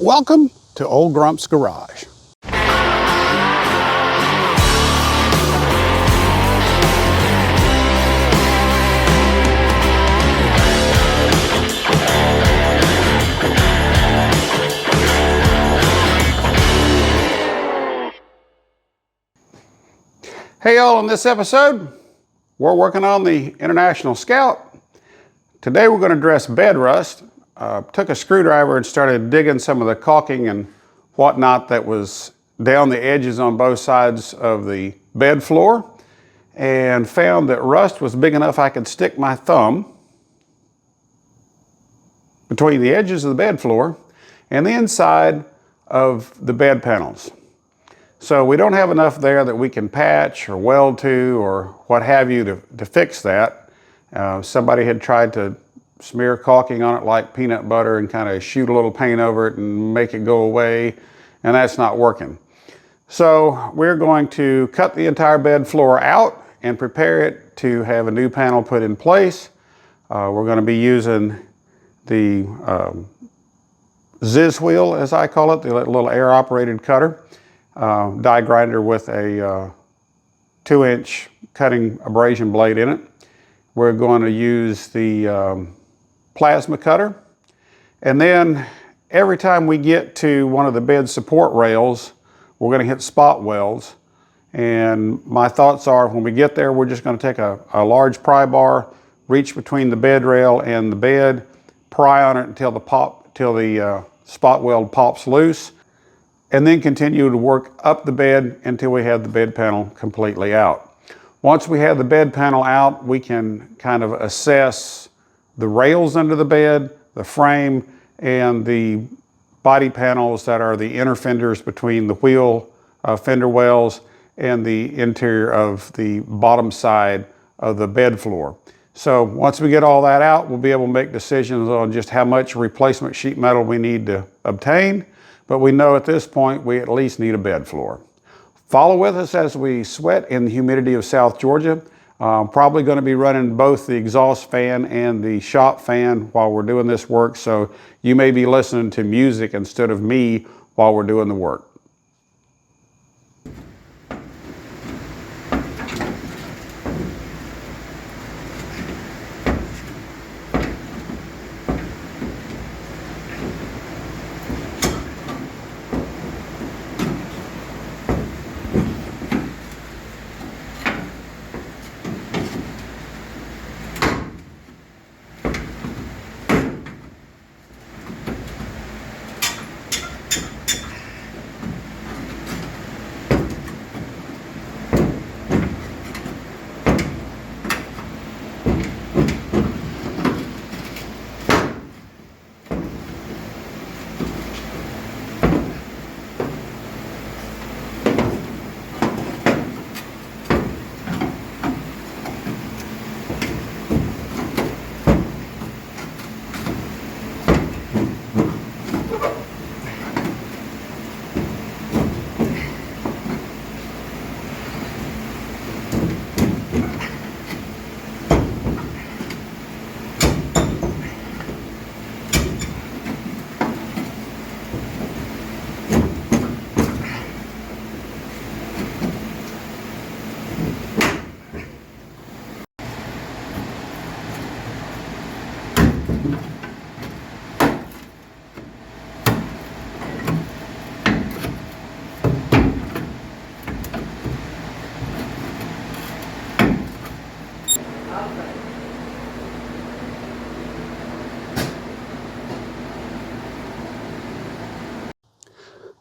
Welcome to Old Grump's Garage. Hey y'all, in this episode, we're working on the International Scout. Today we're going to address bed rust. Took a screwdriver and started digging some of the caulking and whatnot that was down the edges on both sides of the bed floor, and found that rust was big enough I could stick my thumb between the edges of the bed floor and the inside of the bed panels. So we don't have enough there that we can patch or weld to or what have you to fix that. Somebody had tried to smear caulking on it like peanut butter and kind of shoot a little paint over it and make it go away, and that's not working. So we're going to cut the entire bed floor out and prepare it to have a new panel put in place. We're going to be using the Ziz wheel, as I call it, the little air operated cutter, die grinder with a 2-inch cutting abrasion blade in it. We're going to use the plasma cutter, and then every time we get to one of the bed support rails, we're going to hit spot welds. And my thoughts are, when we get there, we're just going to take a large pry bar, reach between the bed rail and the bed, pry on it until the spot weld pops loose, and then continue to work up the bed until we have the bed panel completely out. Once we have the bed panel out, we can kind of assess the rails under the bed, the frame, and the body panels that are the inner fenders between the wheel fender wells and the interior of the bottom side of the bed floor. So once we get all that out, we'll be able to make decisions on just how much replacement sheet metal we need to obtain. But we know at this point we at least need a bed floor. Follow with us as we sweat in the humidity of South Georgia. Probably going to be running both the exhaust fan and the shop fan while we're doing this work, so you may be listening to music instead of me while we're doing the work.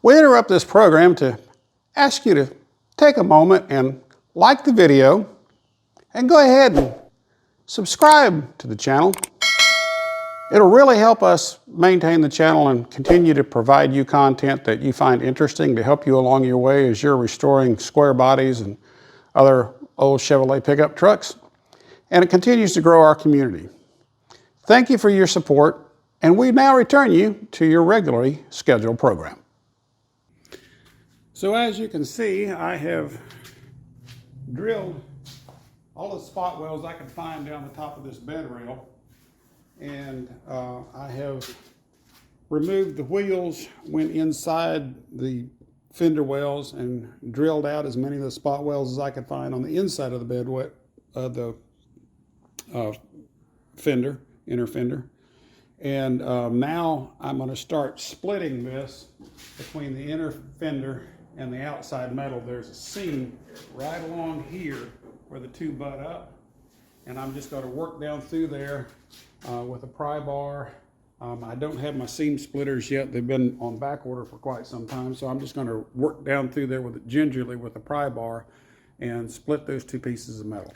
We interrupt this program to ask you to take a moment and like the video and go ahead and subscribe to the channel. It'll really help us maintain the channel and continue to provide you content that you find interesting to help you along your way as you're restoring square bodies and other old Chevrolet pickup trucks. And it continues to grow our community. Thank you for your support, and we now return you to your regularly scheduled program. So as you can see, I have drilled all the spot welds I could find down the top of this bed rail, and I have removed the wheels, went inside the fender wells and drilled out as many of the spot wells as I could find on the inside of the fender, inner fender. And now I'm going to start splitting this between the inner fender and the outside metal. There's a seam right along here where the two butt up, and I'm just going to work down through there with a pry bar. I don't have my seam splitters yet. They've been on back order for quite some time, so I'm just going to work down through there with it gingerly with a pry bar and split those two pieces of metal.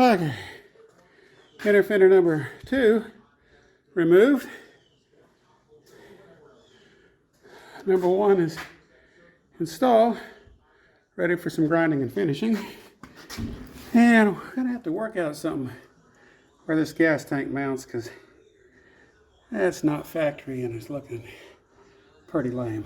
Okay, inner fender number 2 removed. Number 1 is installed, ready for some grinding and finishing. And we're gonna have to work out something where this gas tank mounts, because that's not factory and it's looking pretty lame.